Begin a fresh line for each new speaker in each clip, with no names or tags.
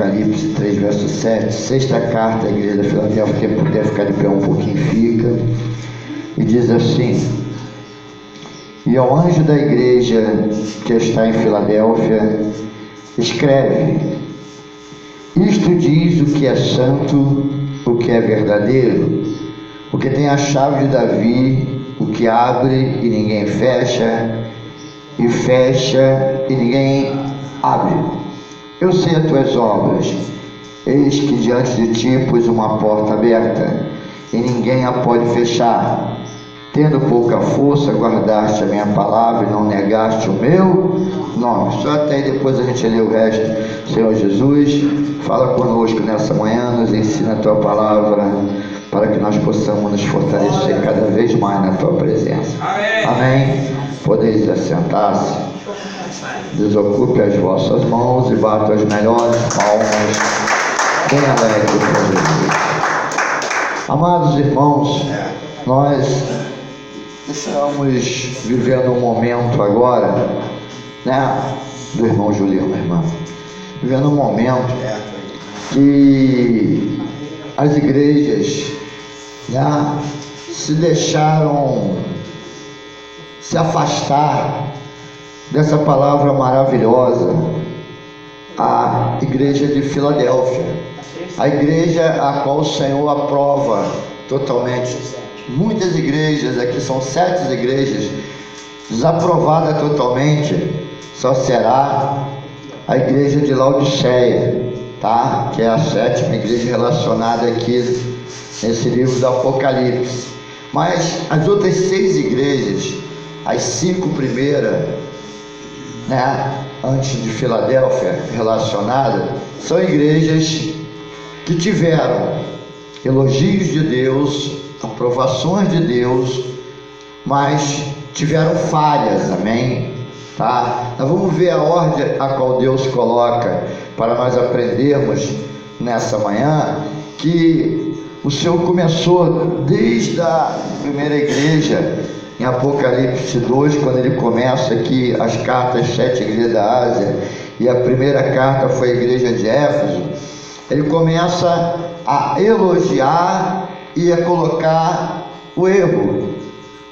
Apocalipse 3, verso 7, sexta carta à igreja da Filadélfia, quem puder ficar de pé um pouquinho fica, e diz assim: e ao anjo da igreja que está em Filadélfia, escreve: isto diz o que é santo, o que é verdadeiro, o que tem a chave de Davi, o que abre e ninguém fecha, e fecha e ninguém abre. Eu sei as tuas obras, eis que diante de ti pus uma porta aberta, e ninguém a pode fechar. Tendo pouca força, guardaste a minha palavra e não negaste o meu nome. Só até aí, depois a gente lê o resto. Senhor Jesus, fala conosco nessa manhã, nos ensina a tua palavra, para que nós possamos nos fortalecer cada vez mais na tua presença. Amém. Amém. Podeis assentar-se. Desocupe as vossas mãos e bata as melhores palmas bem alegres para Jesus. Amados irmãos, nós estamos vivendo um momento agora, né, do irmão Juliano, irmã, vivendo um momento que as igrejas, né, se deixaram se afastar dessa palavra maravilhosa, a igreja de Filadélfia, a igreja a qual o Senhor aprova totalmente. Muitas igrejas, aqui são 7 igrejas, desaprovada totalmente, só será a igreja de Laodiceia, tá? Que é a 7ª igreja relacionada aqui nesse livro do Apocalipse. Mas as outras 6 igrejas, as 5 primeiras, né, antes de Filadélfia, relacionadas, são igrejas que tiveram elogios de Deus, aprovações de Deus, mas tiveram falhas, amém? Tá? Nós vamos ver a ordem a qual Deus coloca para nós aprendermos nessa manhã, que o Senhor começou desde a primeira igreja, em Apocalipse 2, quando ele começa aqui as cartas 7 igrejas da Ásia, e a primeira carta foi a igreja de Éfeso. Ele começa a elogiar e a colocar o erro,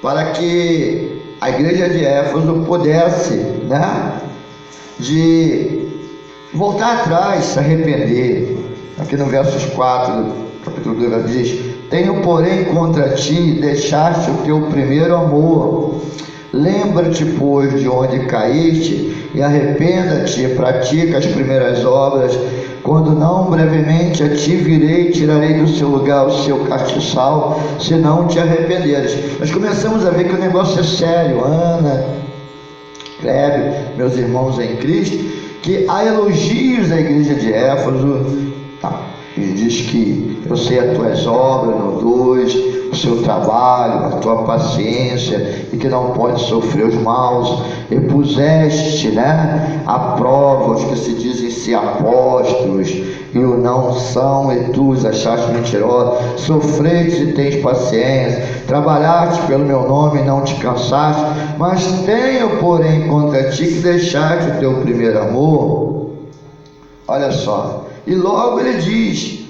para que a igreja de Éfeso pudesse, né, de voltar atrás, se arrepender. Aqui no versos 4 do capítulo 2 diz: tenho porém contra ti, deixaste o teu primeiro amor. Lembra-te, pois, de onde caíste, e arrependa-te, e pratica as primeiras obras. Quando não, brevemente a ti virei, tirarei do seu lugar o seu castiçal, se não te arrependeres. Nós começamos a ver que o negócio é sério. Ana, Clébio, meus irmãos em Cristo, que há elogios à igreja de Éfeso. Tá. Ele diz que eu sei as tuas obras, no 2, o seu trabalho, a tua paciência, e que não pode sofrer os maus, e puseste, né, à prova os que se dizem ser apóstolos, e o não são, e tu os achaste mentirosos, sofreste e tens paciência, trabalhaste pelo meu nome e não te cansaste, mas tenho, porém, contra ti que deixaste o teu primeiro amor. Olha só. E logo ele diz,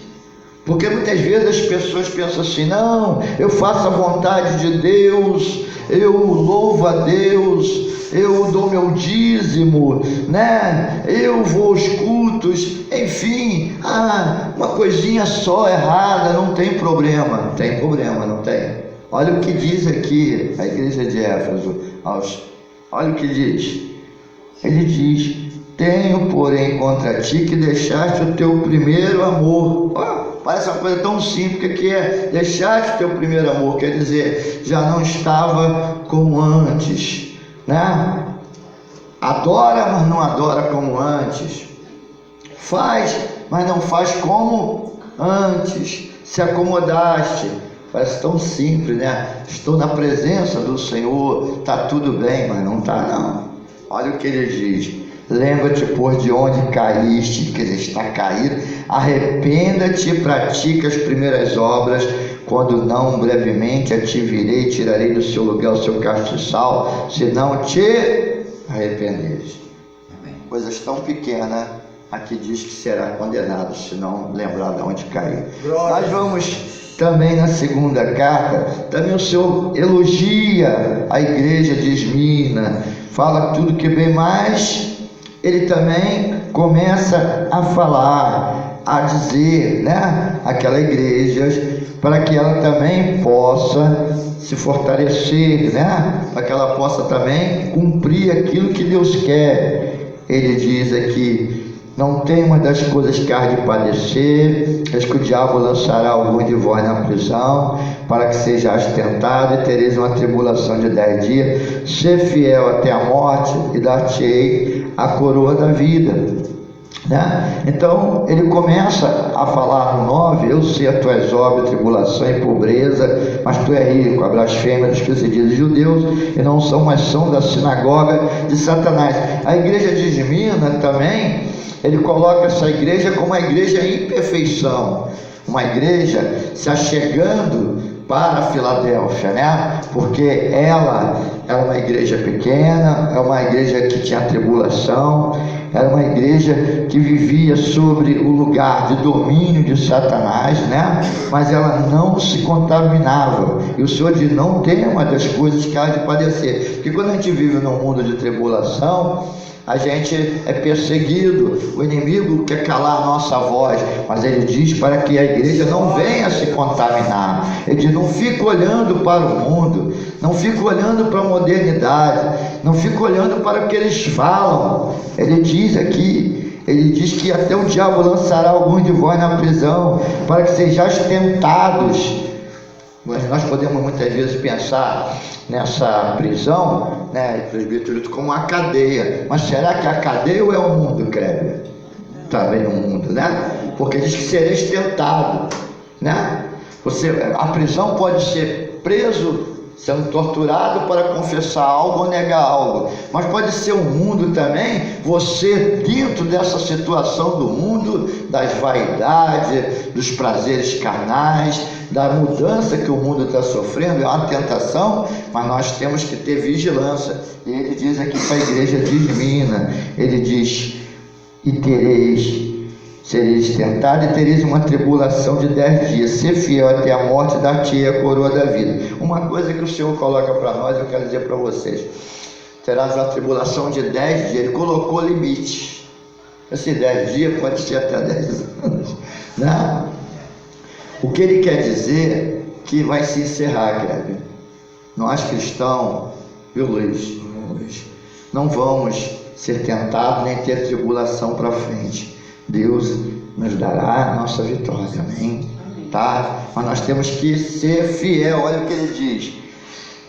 porque muitas vezes as pessoas pensam assim: não, eu faço a vontade de Deus, eu louvo a Deus, eu dou meu dízimo, né? Eu vou aos cultos, enfim, uma coisinha só errada, não tem problema. Tem problema, não tem? Olha o que diz aqui a igreja de Éfeso, olha o que diz. Ele diz: tenho, porém, contra ti que deixaste o teu primeiro amor. Parece uma coisa tão simples que é deixaste o teu primeiro amor, quer dizer, já não estava como antes, né? Adora, mas não adora como antes. Faz, mas não faz como antes. Se acomodaste. Parece tão simples, né? Estou na presença do Senhor, está tudo bem, mas não está não. Olha o que ele diz: lembra-te, pois, de onde caíste, quer dizer, está caído, arrependa-te e pratica as primeiras obras, quando não, brevemente a ti virei e tirarei do seu lugar o seu castiçal, se não te arrependeres. Coisas tão pequenas aqui diz que será condenado, se não lembrar de onde caiu.
Glória.
Nós vamos também na segunda carta, também o Senhor elogia a igreja de Esmirna, fala tudo que bem, mas ele também começa a falar, a dizer, né, aquela igreja, para que ela também possa se fortalecer, né, para que ela possa também cumprir aquilo que Deus quer. Ele diz aqui: não tem uma das coisas que há de padecer, eis que o diabo lançará algum de vós na prisão, para que sejais tentado e tereis uma tribulação de 10 dias. Ser fiel até a morte e dar-te-ei a coroa da vida. Né? Então ele começa a falar no 9: eu sei as tuas obras, tribulação e pobreza, mas tu és rico. A blasfêmia dos que se dizem judeus e não são, mas são da sinagoga de Satanás. A igreja de Esmirna também, ele coloca essa igreja como uma igreja em perfeição, uma igreja se achegando para a Filadélfia, né? Porque ela é uma igreja pequena, é uma igreja que tinha tribulação, era uma igreja que vivia sobre o lugar de domínio de Satanás, né? Mas ela não se contaminava. E o Senhor diz: não tem uma das coisas que há de padecer. Porque quando a gente vive num mundo de tribulação, a gente é perseguido, o inimigo quer calar a nossa voz, mas ele diz para que a igreja não venha se contaminar. Ele diz: não fica olhando para o mundo, não fica olhando para a modernidade, não fica olhando para o que eles falam. Ele diz aqui, ele diz que até o diabo lançará alguns de vós na prisão, para que sejais tentados. Mas nós podemos muitas vezes pensar nessa prisão, né, presbítero, como uma cadeia. Mas será que a cadeia ou é o mundo, Kleber? Também o mundo, né? Porque diz que sereis tentado, né? A prisão pode ser preso, sendo torturado para confessar algo ou negar algo, mas pode ser o mundo também, você dentro dessa situação do mundo, das vaidades, dos prazeres carnais, da mudança que o mundo está sofrendo. É uma tentação, mas nós temos que ter vigilância. E ele diz aqui para a igreja de Esmirna, ele diz: e sereis tentados e tereis uma tribulação de 10 dias. Ser fiel até a morte, dar-te-ei a coroa da vida. Uma coisa que o Senhor coloca para nós, eu quero dizer para vocês: terás uma tribulação de 10 dias. Ele colocou limite. Esse 10 dias pode ser até 10 anos, né? O que ele quer dizer que vai se encerrar, Kleber. Nós cristãos, viu, Luiz? Não vamos ser tentados nem ter tribulação para frente. Deus nos dará a nossa vitória, amém? Tá? Mas nós temos que ser fiel. Olha o que ele diz: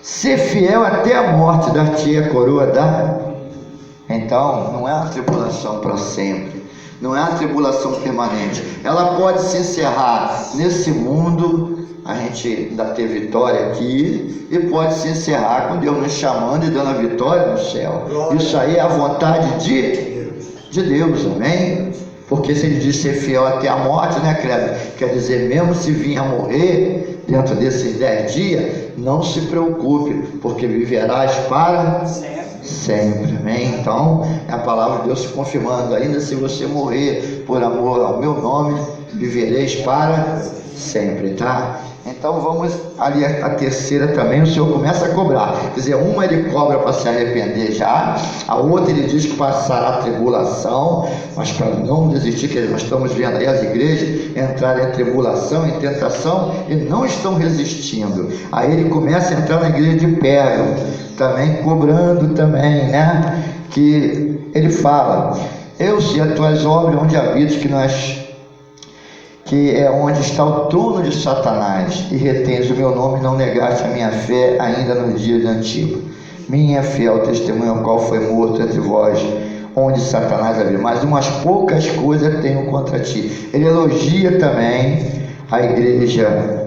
ser fiel até a morte, dar-te-ei a coroa da... Então, não é uma tribulação para sempre, não é uma tribulação permanente. Ela pode se encerrar nesse mundo, a gente ainda ter vitória aqui, e pode se encerrar com Deus nos chamando e dando a vitória no céu. Isso aí é a vontade de Deus, amém? Porque se ele diz ser fiel até a morte, né, Kleber? Quer dizer, mesmo se vir a morrer dentro desses 10 dias, não se preocupe, porque viverás para sempre, amém? Então, é a palavra de Deus se confirmando: ainda se você morrer por amor ao meu nome, vivereis para sempre, tá? Então vamos ali a terceira também, o Senhor começa a cobrar. Quer dizer, uma ele cobra para se arrepender já, a outra ele diz que passará a tribulação, mas para não desistir, que nós estamos vendo aí as igrejas entrarem em tribulação, em tentação, e não estão resistindo. Aí ele começa a entrar na igreja de Pérgamo, também cobrando também, né? Que ele fala: eu sei as tuas obras, onde habitas, que é onde está o trono de Satanás, e retens o meu nome, e não negaste a minha fé ainda nos dias antigos. Minha fiel testemunha, ao qual foi morto entre vós, onde Satanás havia. Mas umas poucas coisas tenho contra ti. Ele elogia também a igreja,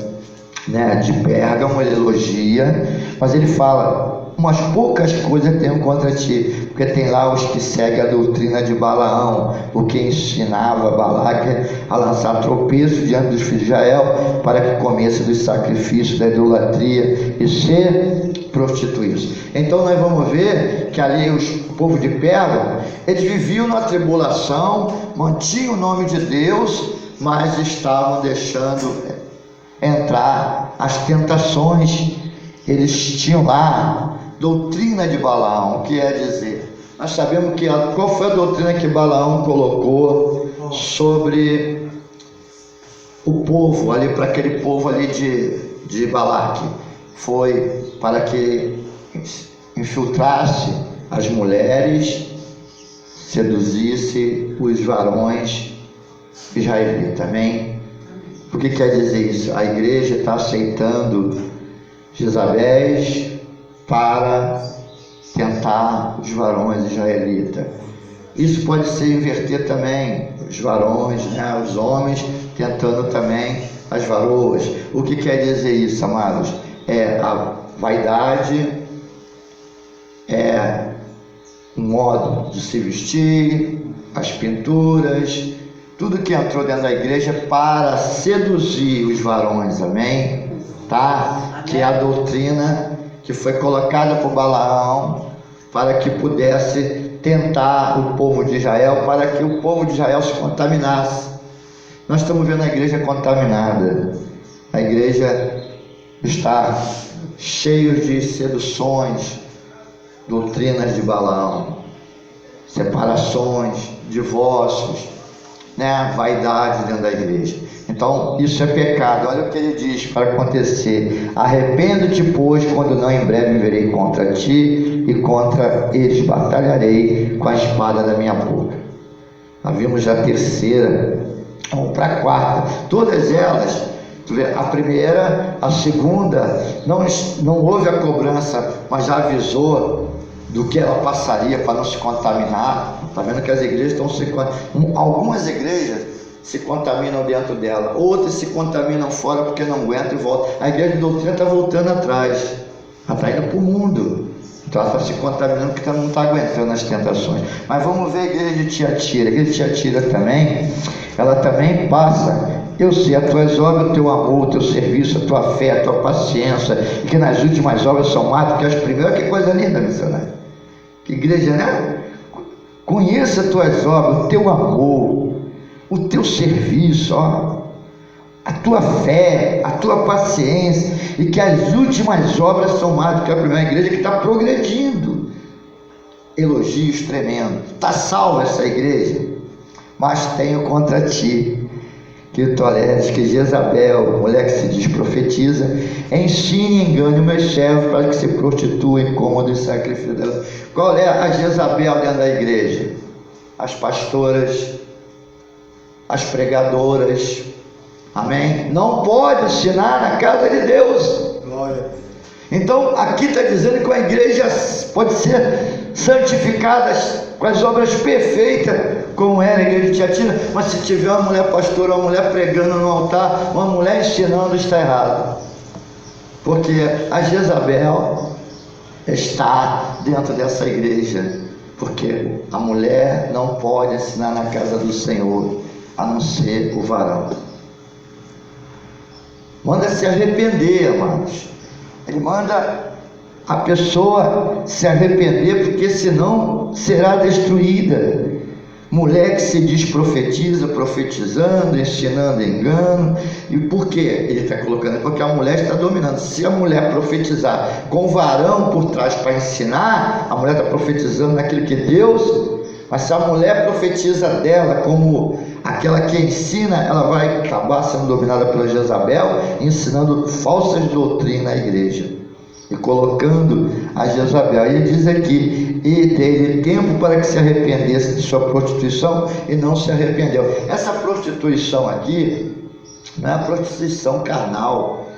né, de Pérgamo, ele elogia, mas ele fala: umas poucas coisas tenho contra ti, porque tem lá os que seguem a doutrina de Balaão, o que ensinava Balaque a lançar tropeço diante dos filhos de Israel, para que comesse dos sacrifícios da idolatria e ser prostituídos. Então nós vamos ver que ali povo de Pérgamo, eles viviam na tribulação, mantinham o nome de Deus, mas estavam deixando entrar as tentações. Eles tinham lá doutrina de Balaão, que é dizer, nós sabemos qual foi a doutrina que Balaão colocou sobre o povo ali, para aquele povo ali de Balaque. Foi para que infiltrasse as mulheres, seduzisse os varões israelitas. Amém? O que quer dizer isso? A igreja está aceitando Jezabéis para tentar os varões israelitas. Isso pode ser inverter também, os varões, né, os homens tentando também as varoas. O que quer dizer isso, amados? É a vaidade, é um modo de se vestir, as pinturas, tudo que entrou dentro da igreja para seduzir os varões, amém? Tá? Que é a doutrina que foi colocada por Balaão para que pudesse tentar o povo de Israel, para que o povo de Israel se contaminasse. Nós estamos vendo a igreja contaminada. A igreja está cheia de seduções, doutrinas de Balaão, separações, divórcios, né? Vaidade dentro da igreja. Então isso é pecado. Olha o que ele diz para acontecer: arrependo-te, pois, quando não em breve virei contra ti e contra eles batalharei com a espada da minha boca. Nós vimos a terceira, vamos para a quarta. Todas elas, a primeira, a segunda, não houve a cobrança, mas já avisou do que ela passaria para não se contaminar. Está vendo que as igrejas estão se contaminando. Algumas igrejas se contaminam dentro dela, outras se contaminam fora porque não aguentam e voltam. A igreja de doutrina está voltando atrás, ela está indo para o mundo, então ela está se contaminando porque ela não está aguentando as tentações. Mas vamos ver a igreja de Tiatira. A igreja de Tiatira também, ela também passa. Eu sei as tuas obras, o teu amor, o teu serviço, a tua fé, a tua paciência, e que nas últimas obras são mais do que as primeiras. Que coisa linda, missionário. Que igreja, né? Conheça as tuas obras, o teu amor, o teu serviço, ó, a tua fé, a tua paciência, e que as últimas obras são mais do que a primeira. Igreja que está progredindo. Elogios tremendos. Está salva essa igreja, mas tenho contra ti que toleres que Jezabel, mulher que se diz profetiza, ensine e engane os meus servos para que se prostituem como dos sacrifícios dela. Qual é a Jezabel dentro da igreja? As pastoras, as pregadoras, amém? Não pode ensinar na casa de Deus. Glória. Então aqui está dizendo que a igreja pode ser santificada com as obras perfeitas, como era a igreja de Tiatira, mas se tiver uma mulher pastora, uma mulher pregando no altar, uma mulher ensinando, está errado, porque a Jezabel está dentro dessa igreja, porque a mulher não pode ensinar na casa do Senhor, a não ser o varão. Manda se arrepender, amados. Ele manda a pessoa se arrepender, porque senão será destruída. Mulher que se diz profetiza, profetizando, ensinando engano. E por que ele está colocando? Porque a mulher está dominando. Se a mulher profetizar com o varão por trás para ensinar, a mulher está profetizando naquilo que Deus. Mas se a mulher profetiza dela como aquela que ensina, ela vai acabar sendo dominada pela Jezabel, ensinando falsas doutrinas à igreja e colocando a Jezabel. Ele diz aqui: e dei-lhe tempo para que se arrependesse de sua prostituição, e não se arrependeu. Essa prostituição aqui não é a prostituição carnal,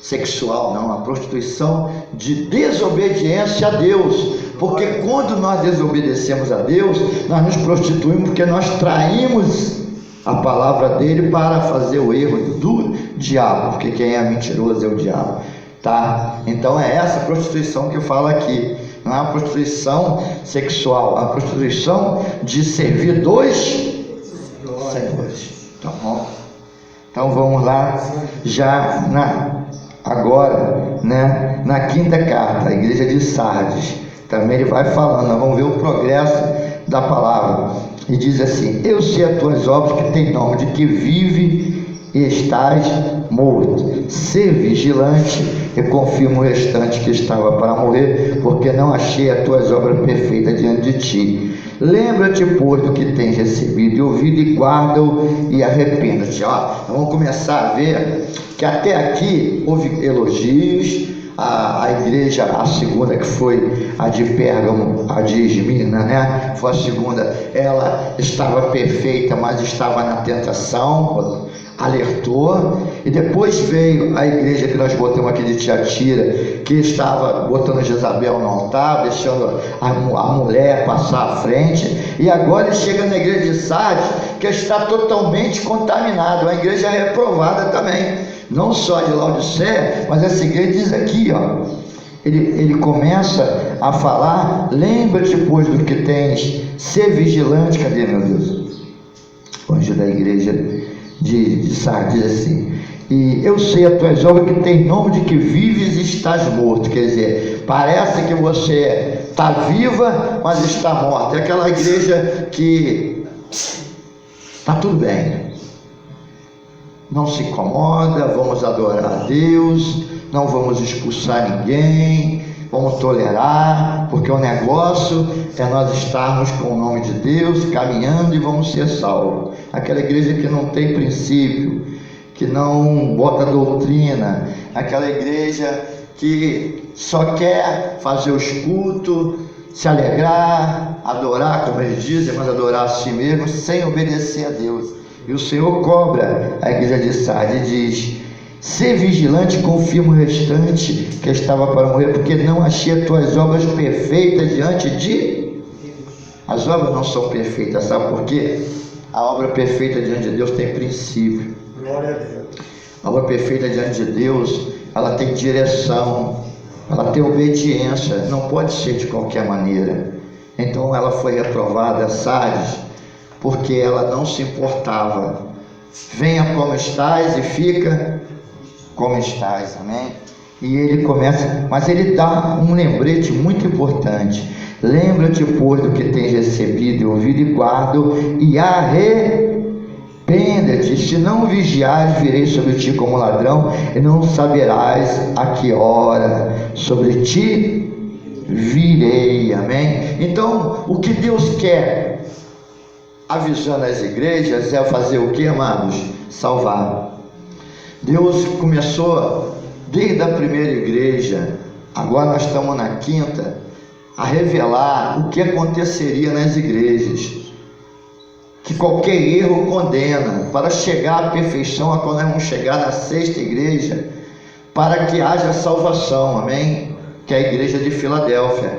sexual, não, a prostituição de desobediência a Deus. Porque quando nós desobedecemos a Deus, nós nos prostituímos, porque nós traímos a palavra dele para fazer o erro do diabo, porque quem é mentiroso é o diabo, tá? Então é essa prostituição que eu falo aqui. Não é uma prostituição sexual, é uma prostituição de servir dois senhores. Tá bom? Então vamos lá, agora, né, na quinta carta, a igreja de Sardes. Também ele vai falando, nós vamos ver o progresso da palavra. E diz assim: eu sei as tuas obras, que tem nome de que vive e estás morto. Ser vigilante e confirma o restante que estava para morrer, porque não achei as tuas obras perfeitas diante de ti. Lembra-te, pois, do que tens recebido e ouvido, e guarda-o e arrependa-te. Vamos começar a ver que até aqui houve elogios. A igreja, a segunda, que foi a de Pérgamo, a de Esmirna, né? Foi a segunda, ela estava perfeita, mas estava na tentação, alertou. E depois veio a igreja que nós botamos aqui de Tiatira, que estava botando Jezabel no altar, deixando a mulher passar à frente. E agora ele chega na igreja de Sardes, que está totalmente contaminada, uma igreja reprovada também. Não só de Laodiceia, mas essa igreja diz aqui, ele começa a falar: lembra-te, pois, do que tens, ser vigilante. Cadê, meu Deus? O anjo da igreja de Sardes diz assim: e eu sei as tuas obras, que tem nome de que vives e estás morto. Quer dizer, parece que você está viva, mas está morta. É aquela igreja que está tudo bem, não se incomoda, vamos adorar a Deus, não vamos expulsar ninguém, vamos tolerar, porque o negócio é nós estarmos com o nome de Deus, caminhando, e vamos ser salvos. Aquela igreja que não tem princípio, que não bota doutrina, aquela igreja que só quer fazer os cultos, se alegrar, adorar, como eles dizem, mas adorar a si mesmo, sem obedecer a Deus. E o Senhor cobra a igreja de Sardes e diz: ser vigilante, confirma o restante que estava para morrer, porque não achei as tuas obras perfeitas diante de... As obras não são perfeitas, sabe por quê? A obra perfeita diante de Deus tem princípio.
Glória a Deus.
A obra perfeita diante de Deus, ela tem direção, ela tem obediência, não pode ser de qualquer maneira. Então ela foi reprovada, Sardes, porque ela não se importava. Venha como estás e fica como estás, amém? E ele começa, mas ele dá um lembrete muito importante: lembra-te, pois, do que tens recebido e ouvido, e guarda-o e arrependa-te. Se não vigiares, virei sobre ti como ladrão, e não saberás a que hora sobre ti virei, amém? Então, o que Deus quer avisando as igrejas é fazer o que, amados? Salvar. Deus começou desde a primeira igreja, agora nós estamos na quinta, a revelar o que aconteceria nas igrejas, que qualquer erro condena, para chegar à perfeição, a quando nós vamos chegar na sexta igreja, para que haja salvação, amém? Que é a igreja de Filadélfia.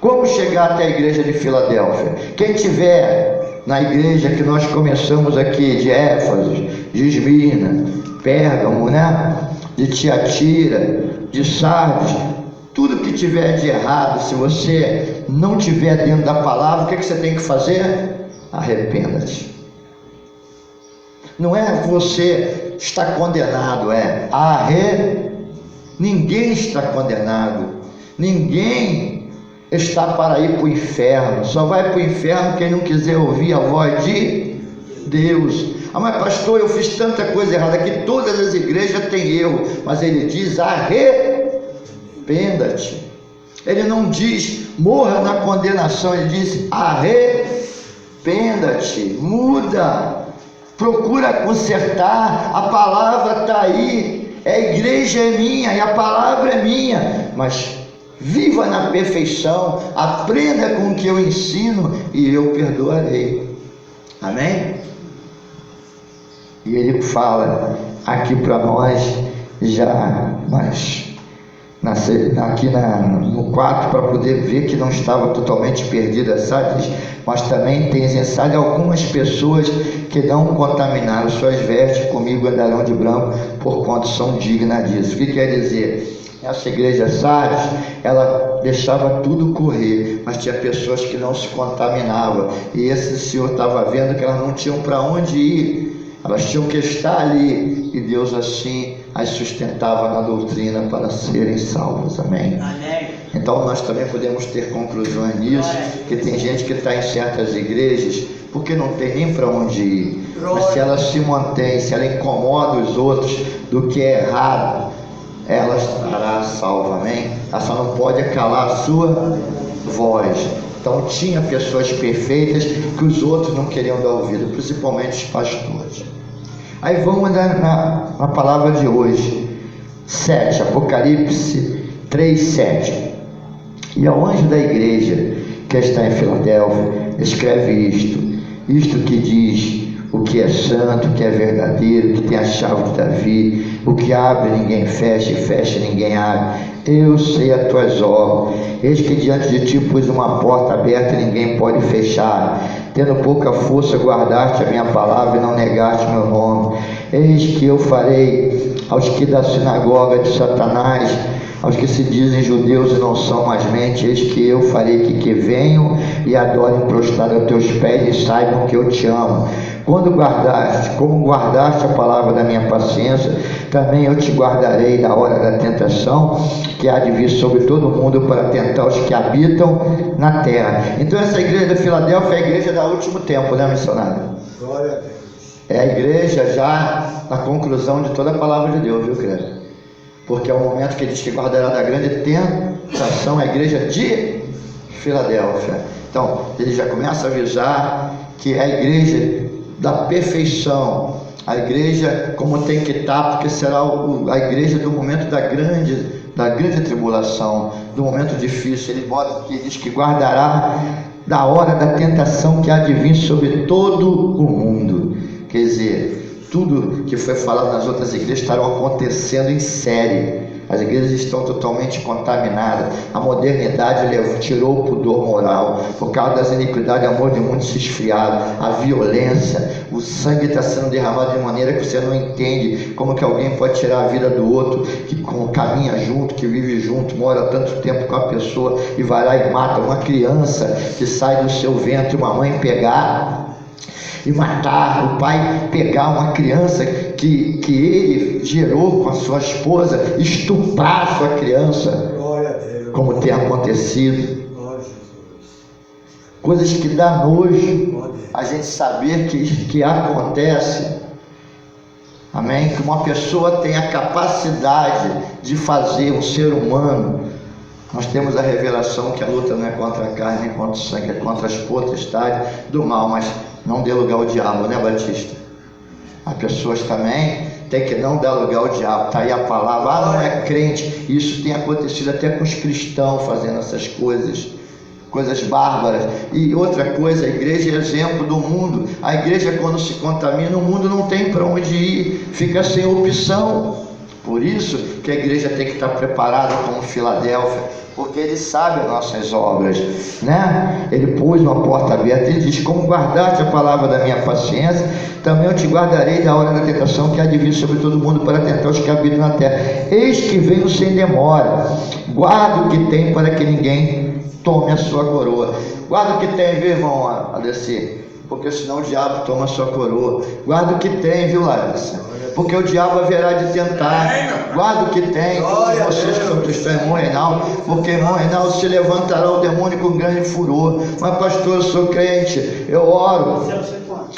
Como chegar até a igreja de Filadélfia? Quem tiver na igreja que nós começamos aqui, de Éfeso, de Esmirna, Pérgamo, né? De Tiatira, de Sardes, tudo que tiver de errado, se você não tiver dentro da palavra, o que você tem que fazer? Arrependa-te. Não é você está condenado, é ninguém está condenado, ninguém está para ir para o inferno. Só vai para o inferno quem não quiser ouvir a voz de Deus. Mas pastor, eu fiz tanta coisa errada, que todas as igrejas têm erro, mas ele diz: arrependa-te. Ele não diz morra na condenação, ele diz arrependa-te, muda, procura consertar. A palavra está aí, a igreja é minha e a palavra é minha, mas viva na perfeição, aprenda com o que eu ensino e eu perdoarei, amém? E ele fala aqui para nós, já, mas aqui no 4, para poder ver que não estava totalmente perdida, sabe? Mas também tens em Sardes algumas pessoas que não contaminaram suas vestes, comigo andarão de branco, porquanto são dignas disso. O que quer dizer? Essa igreja Sardes, ela deixava tudo correr, mas tinha pessoas que não se contaminavam, e esse senhor estava vendo que elas não tinham para onde ir, elas tinham que estar ali, e Deus assim as sustentava na doutrina para serem salvos, amém?
Amém.
Então nós também podemos ter conclusões nisso, que tem gente que está em certas igrejas porque não tem nem para onde ir. Mas se ela se mantém, se ela incomoda os outros do que é errado, ela estará salva, amém? Ela só não pode calar a sua voz. Então tinha pessoas perfeitas que os outros não queriam dar ouvido, principalmente os pastores. Aí vamos na palavra de hoje, 7, Apocalipse 3, 7. E ao anjo da igreja que está em Filadélfia, escreve isto que diz o que é santo, o que é verdadeiro, que tem a chave de Davi, o que abre ninguém fecha, e fecha ninguém abre. Eu sei as tuas obras, eis que diante de ti pus uma porta aberta e ninguém pode fechar. Tendo pouca força guardaste a minha palavra e não negaste meu nome. Eis que eu farei aos que da sinagoga de Satanás, aos que se dizem judeus e não são mais mente, eis que eu farei que venham e adorem prostrado aos teus pés e saibam que eu te amo. Como guardaste a palavra da minha paciência, também eu te guardarei da hora da tentação, que há de vir sobre todo mundo para tentar os que habitam na terra. Então essa igreja de Filadélfia é a igreja do último tempo, né, missionário?
Glória a Deus.
É a igreja já na conclusão de toda a palavra de Deus, viu, credo? Porque é o momento que diz que guardará da grande tentação, a igreja de Filadélfia. Então, ele já começa a avisar que é a igreja da perfeição, a igreja como tem que estar, porque será a igreja do momento da grande tribulação, do momento difícil. Ele diz que guardará da hora da tentação que há de vir sobre todo o mundo. Quer dizer, tudo que foi falado nas outras igrejas estarão acontecendo em série. As igrejas estão totalmente contaminadas. A modernidade tirou o pudor moral. Por causa das iniquidades, o amor de muitos se esfriaram. A violência, o sangue está sendo derramado de maneira que você não entende como que alguém pode tirar a vida do outro, que caminha junto, que vive junto, mora tanto tempo com a pessoa e vai lá e mata uma criança que sai do seu ventre, uma mãe pegar e matar, o pai pegar uma criança que ele gerou com a sua esposa, estuprar a sua criança, como tem acontecido. Coisas que dá nojo a gente saber que acontece. Amém? Que uma pessoa tem a capacidade de fazer um ser humano. Nós temos a revelação que a luta não é contra a carne nem contra o sangue, é contra as potestades do mal, mas não dê lugar ao diabo, né, Batista? As pessoas também têm que não dar lugar ao diabo. Está aí a palavra, não é crente. Isso tem acontecido até com os cristãos fazendo essas coisas bárbaras. E outra coisa, a igreja é exemplo do mundo. A igreja, quando se contamina, o mundo não tem para onde ir, fica sem opção. Por isso que a igreja tem que estar preparada como Filadélfia, porque ele sabe as nossas obras, né? Ele pôs uma porta aberta, ele diz: como guardaste a palavra da minha paciência, também eu te guardarei da hora da tentação que há de vir sobre todo mundo para tentar os que habitam na terra. Eis que venho sem demora, guarda o que tem para que ninguém tome a sua coroa. Guarda o que tem, viu, irmão Adeci? Porque senão o diabo toma a sua coroa. Guarda o que tem, viu, Larissa? Porque o diabo haverá de tentar. Guarda o que tem. Vocês que são cristãos, irmão Reinaldo, porque irmão Reinaldo se levantará o demônio com grande furor. Mas pastor, eu sou crente, eu oro,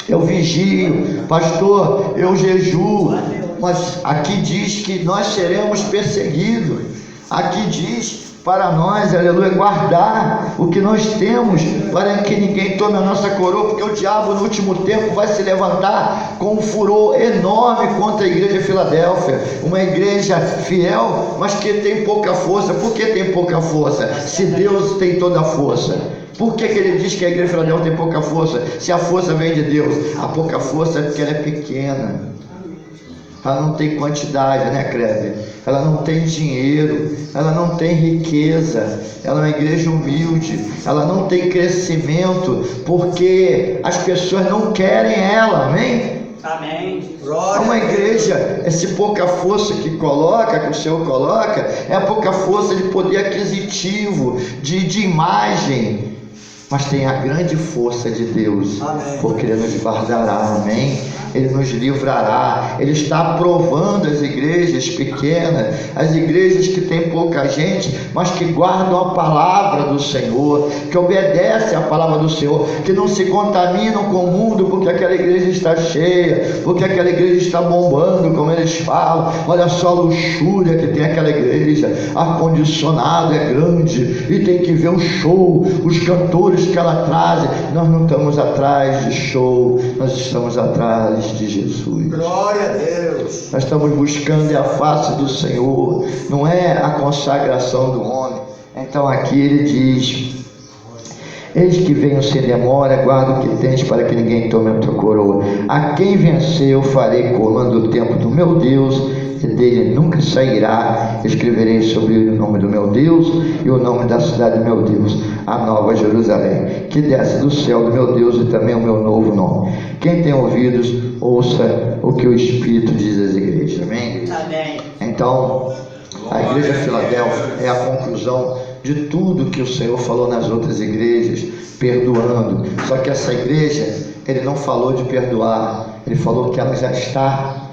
eu vigio, pastor, eu jejuo. Mas aqui diz que nós seremos perseguidos. Aqui diz para nós, aleluia, guardar o que nós temos, para que ninguém tome a nossa coroa, porque o diabo no último tempo vai se levantar com um furor enorme contra a igreja de Filadélfia, uma igreja fiel, mas que tem pouca força. Por que tem pouca força? Se Deus tem toda a força. Por que ele diz que a igreja de Filadélfia tem pouca força? Se a força vem de Deus. A pouca força é porque ela é pequena. Ela não tem quantidade, né, Kleber? Ela não tem dinheiro, ela não tem riqueza, ela é uma igreja humilde, ela não tem crescimento, porque as pessoas não querem ela, amém?
Amém.
É uma igreja, essa pouca força que o Senhor coloca, é a pouca força de poder aquisitivo, de imagem. mas tem a grande força de Deus, amém, porque Ele nos guardará, amém? Ele nos livrará. Ele está aprovando as igrejas pequenas, as igrejas que tem pouca gente, mas que guardam a palavra do Senhor, que obedecem a palavra do Senhor, que não se contaminam com o mundo, porque aquela igreja está cheia, porque aquela igreja está bombando, como eles falam. Olha só a luxúria que tem aquela igreja, ar-condicionado é grande, e tem que ver o show, os cantores que ela traz. Nós não estamos atrás de show, nós estamos atrás de Jesus.
Glória a Deus.
Nós estamos buscando a face do Senhor, não é a consagração do homem. Então aqui ele diz: eis que venho sem demora, guarda o que tens, para que ninguém tome a tua coroa. A quem vencer eu farei coroa do templo do meu Deus, e dele nunca sairá. Escreverei sobre ele o nome do meu Deus e o nome da cidade do meu Deus, a nova Jerusalém, que desce do céu do meu Deus, e também o meu novo nome. Quem tem ouvidos, ouça o que o Espírito diz às igrejas. Amém? Amém. Então, a igreja de Filadélfia é a conclusão de tudo que o Senhor falou nas outras igrejas, perdoando. Só que essa igreja, ele não falou de perdoar, ele falou que ela já está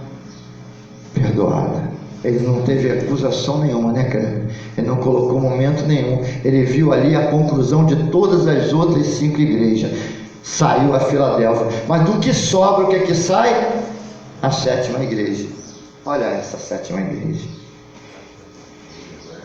perdoada. Ele não teve acusação nenhuma, né, cara? Ele não colocou momento nenhum. Ele viu ali a conclusão de todas as outras 5 igrejas. Saiu a Filadélfia. Mas do que sobra, o que é que sai? A 7ª igreja. Olha essa 7ª igreja.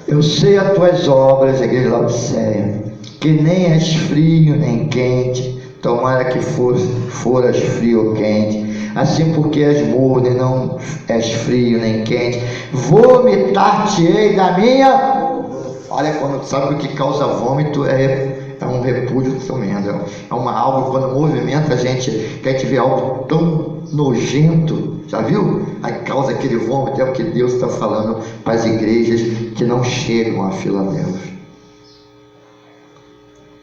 Eu sei as tuas obras, a igreja de Laodiceia, que nem és frio nem quente. Tomara que foras frio ou quente. Assim, porque és morno e não és frio nem quente, vomitar-te-ei da minha... Olha, quando sabe o que causa vômito, é um repúdio tremendo. É uma algo, quando movimenta a gente, que a gente vê algo tão nojento, já viu? Aí causa aquele vômito. É o que Deus está falando para as igrejas que não chegam a Filadélfia,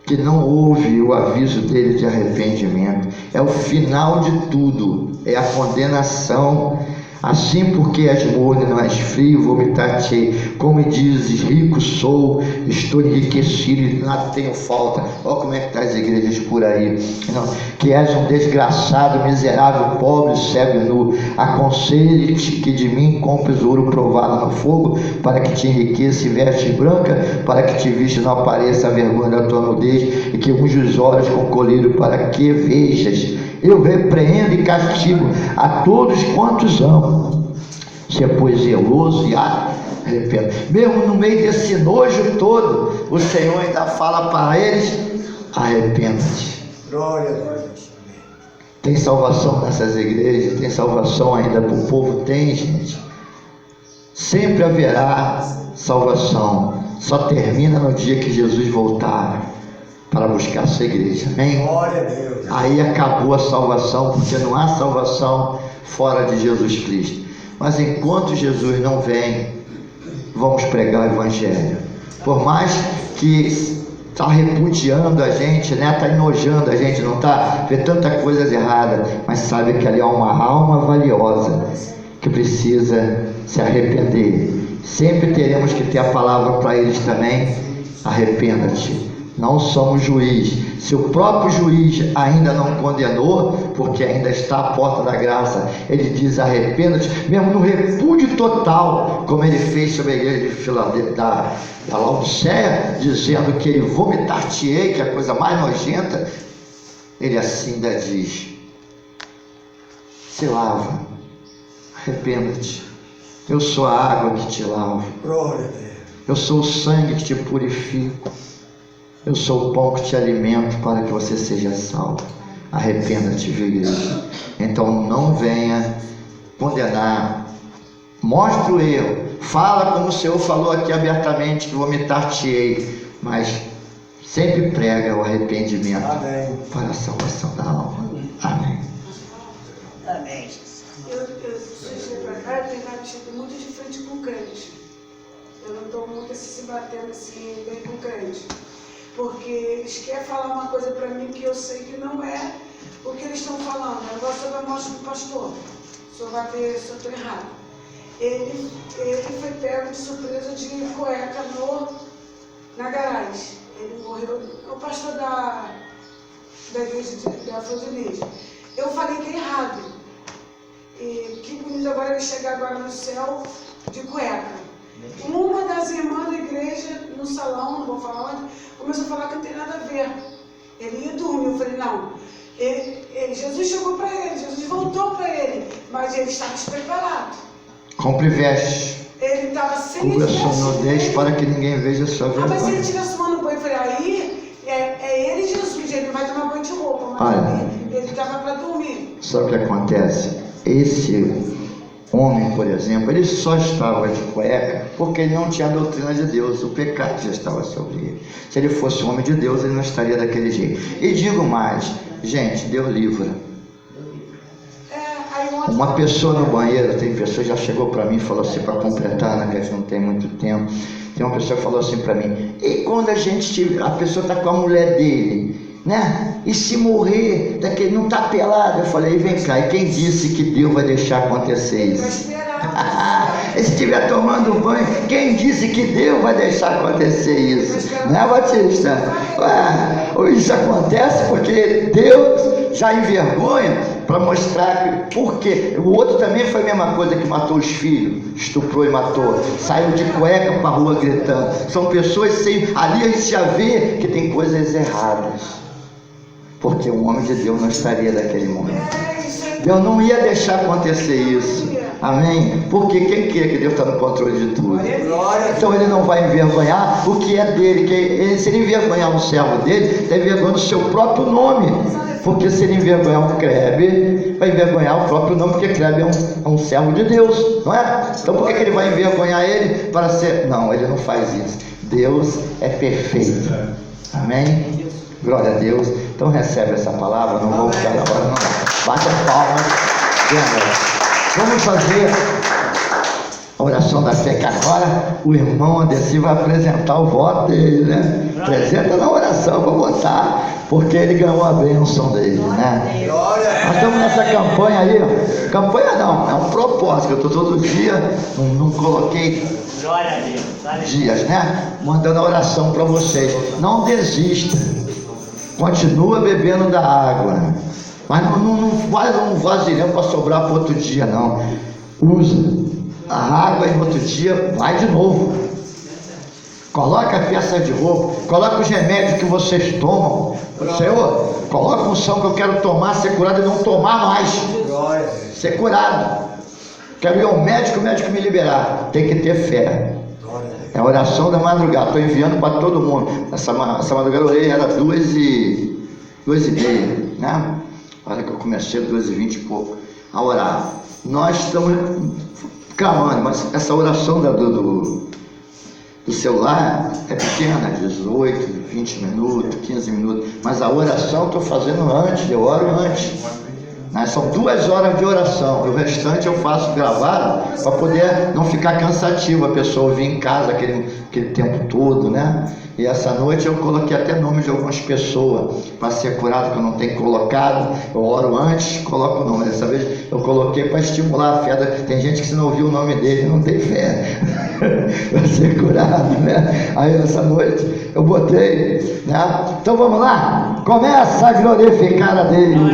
que não houve o aviso dele de arrependimento. É o final de tudo, é a condenação. Assim, porque és morno e não és frio, vomitar-te-ei. Como dizes, rico sou, estou enriquecido e nada tenho falta. Olha como é que está as igrejas por aí. Não, que és um desgraçado, miserável, pobre, cego e nu. Aconselho-te que de mim compres ouro provado no fogo, para que te enriqueça e veste branca, para que te viste não apareça a vergonha da tua nudez, e que unge os olhos com colírio, para que vejas. Eu repreendo e castigo a todos quantos amo. Se é, pois, zeloso e arrependo. Mesmo no meio desse nojo todo, o Senhor ainda fala para eles: arrependa-te.
Glória a Deus.
Tem salvação nessas igrejas? Tem salvação ainda para o povo? Tem, gente. Sempre haverá salvação. Só termina no dia que Jesus voltar para buscar a sua igreja. Amém?
Glória a Deus.
Aí acabou a salvação, porque não há salvação fora de Jesus Cristo. Mas enquanto Jesus não vem, vamos pregar o Evangelho. Por mais que está repudiando a gente, né? Está enojando a gente, não está? Vê tantas coisas erradas, mas sabe que ali há uma alma valiosa que precisa se arrepender. Sempre teremos que ter a palavra para eles também: arrependa-te. Não somos juiz. Se o próprio juiz ainda não condenou, porque ainda está à porta da graça, ele diz: arrependa-te, mesmo no repúdio total, como ele fez sobre a igreja de Filadélfia, da Laodiceia, dizendo que ele vomitar-te-ei, que é a coisa mais nojenta. Ele assim ainda diz: se lava, arrependa-te, eu sou a água que te lavo, eu sou o sangue que te purifico, eu sou o pão que te alimento para que você seja salvo. Arrependa-te, igreja. Então não venha condenar. Mostra o erro. Fala como o Senhor falou aqui abertamente, que vomitar-te-ei. Mas sempre prega o arrependimento. Amém. Para a salvação da alma. Amém.
Amém. Eu cheguei para cá e tenho batido muito de frente com o crente. Eu não estou muito se batendo assim bem com o crente. Porque eles querem falar uma coisa para mim que eu sei que não é o que eles estão falando. Agora o senhor vai mostrar para o pastor. O senhor vai ver se eu estou errado. Ele foi pego de surpresa de cueca na garagem. Ele morreu. O pastor da da igreja da Flor de Lis. Eu falei que é errado. E que bonito agora ele chegar agora no céu de cueca. Uma das irmãs da igreja, no salão, não vou falar onde, começou a falar que não tem nada a ver. Ele ia dormir, eu falei, não. Jesus chegou para ele, Jesus voltou para ele, mas ele estava despreparado.
Compre vestes.
Ele estava sem
Cubra sua nudez para que ninguém veja a sua
mas se ele
vergonha.
estivesse tomando banho, eu falei, aí é ele Jesus, ele vai tomar banho de roupa, mas
Olha.
ele estava para dormir.
Sabe o que acontece? Esse homem, por exemplo, ele só estava de cueca porque ele não tinha a doutrina de Deus, o pecado já estava sobre ele. Se ele fosse um homem de Deus, ele não estaria daquele jeito. E digo mais, gente, Deus livra. Uma pessoa no banheiro, tem pessoa que já chegou para mim e falou assim, para completar, né, que a gente não tem muito tempo, tem uma pessoa que falou assim para mim, e quando a pessoa está com a mulher dele, né, e se morrer, daquele não está pelado, eu falei, vem cá, e quem disse que Deus vai deixar acontecer isso? E se estiver tomando banho, quem disse que Deus vai deixar acontecer isso? Não é, Batista? Isso acontece porque Deus já envergonha para mostrar que, por quê? O outro também foi a mesma coisa que matou os filhos, estuprou e matou, saiu de cueca para a rua gritando. São pessoas sem, ali a gente já vê que tem coisas erradas, porque o homem de Deus não estaria daquele momento. Deus não ia deixar acontecer isso. Amém? Porque quem quer que Deus está no controle de tudo? Então ele não vai envergonhar o que é dele. Se ele envergonhar um servo dele, está envergonhando o seu próprio nome. Porque se ele envergonhar um Kleber, vai envergonhar o próprio nome, porque Kleber é um servo de Deus, não é? Então por que ele vai envergonhar ele para ser... Não, ele não faz isso. Deus é perfeito. Amém? Glória a Deus. Então recebe essa palavra, não vou ficar agora, não. Bate as palmas. Vamos fazer a oração da fé, que agora o irmão Andessi vai apresentar o voto dele, né? Apresenta na oração para votar, porque ele ganhou a bênção dele, né? Nós estamos nessa campanha aí, ó. Campanha não, é um propósito, que eu estou todo dia, não coloquei dias, né? Mandando a oração para vocês. Não desista, continua bebendo da água, mas não faz um vasilhão para sobrar para outro dia, não. Usa a água e no outro dia vai de novo. Coloca a peça de roupa, coloca os remédios que vocês tomam. Senhor, coloca um som que eu quero tomar, ser curado e não tomar mais. Ser curado. Quero ir ao médico, o médico me liberar. Tem que ter fé. É a oração da madrugada. Estou enviando para todo mundo. Essa madrugada eu orei, era 2h30, né? Olha que eu comecei 2h20 e pouco a orar. Nós estamos clamando, mas essa oração do celular é pequena, 18, 20 minutos, 15 minutos, mas a oração eu estou fazendo antes, eu oro antes. São 2 horas de oração, o restante eu faço gravado para poder não ficar cansativo, a pessoa ouvir em casa aquele tempo todo, né? E essa noite eu coloquei até nome de algumas pessoas para ser curado, que eu não tenho colocado. Eu oro antes, coloco o nome. Dessa vez eu coloquei para estimular a fé. Tem gente que se não ouviu o nome dele não tem fé para ser curado, né? Aí essa noite eu botei, né? Então vamos lá, começa a glorificar a Deus.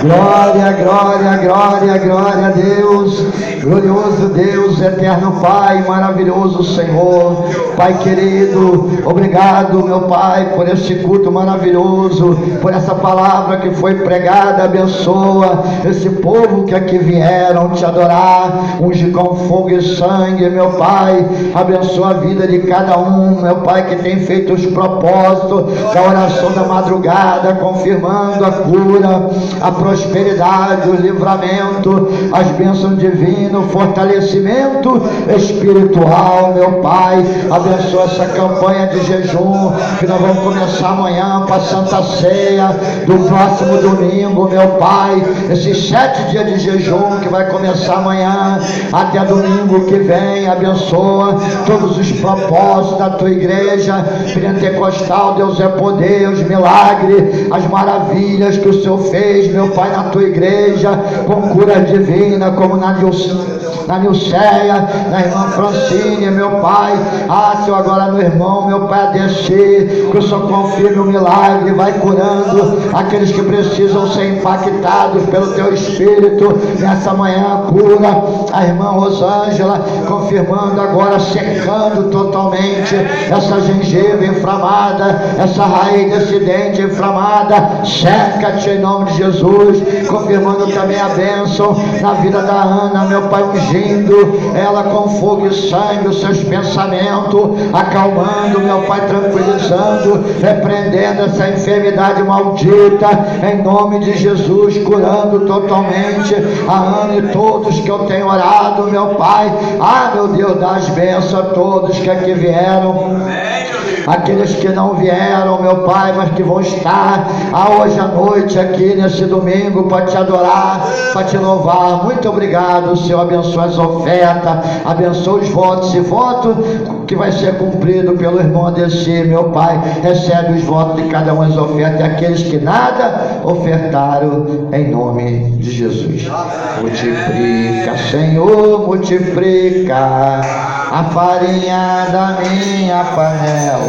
Glória, glória, glória, glória a Deus. Glorioso Deus, eterno Pai, maravilhoso Senhor, Pai querido, obrigado, meu Pai, por esse culto maravilhoso, por essa palavra que foi pregada. Abençoa esse povo que aqui vieram te adorar, unge com fogo e sangue, meu Pai. Abençoa a vida de cada um, meu Pai, que tem feito os propósitos da oração da madrugada, confirmando a cura, a prosperidade, o livramento, as bênçãos divinas, o fortalecimento espiritual, meu Pai. Abençoa essa campanha de jejum que nós vamos começar amanhã para a Santa Ceia do próximo domingo, meu Pai. Esses 7 dias de jejum que vai começar amanhã até domingo que vem. Abençoa todos os propósitos da tua igreja pentecostal. Deus é poder, os milagres, as maravilhas que o Senhor fez, meu Pai. Pai, na tua igreja, com cura divina, como na Nilceia, na irmã Francine, meu Pai. Senhor, agora no irmão, meu Pai, a descer, que o Senhor confirme o milagre, vai curando aqueles que precisam ser impactados pelo teu Espírito. Nessa manhã, cura a irmã Rosângela, confirmando agora, secando totalmente essa gengiva inflamada, essa raiz desse dente inflamada. Seca-te em nome de Jesus, confirmando também a bênção na vida da Ana, meu Pai, ungindo ela com fogo e sangue, os seus pensamentos, acalmando, meu Pai, tranquilizando, repreendendo essa enfermidade maldita, em nome de Jesus, curando totalmente a Ana e todos que eu tenho orado, meu Pai. Meu Deus, dá as bênçãos a todos que aqui vieram, aqueles que não vieram, meu Pai, mas que vão estar hoje à noite aqui nesse domingo para te adorar, para te louvar. Muito obrigado, Senhor. Abençoa as ofertas, abençoa os votos, e voto que vai ser cumprido pelo irmão Adeci, meu Pai. Recebe os votos de cada uma das ofertas, e aqueles que nada ofertaram, em nome de Jesus. Multiplica, Senhor, multiplica a farinha da minha panela.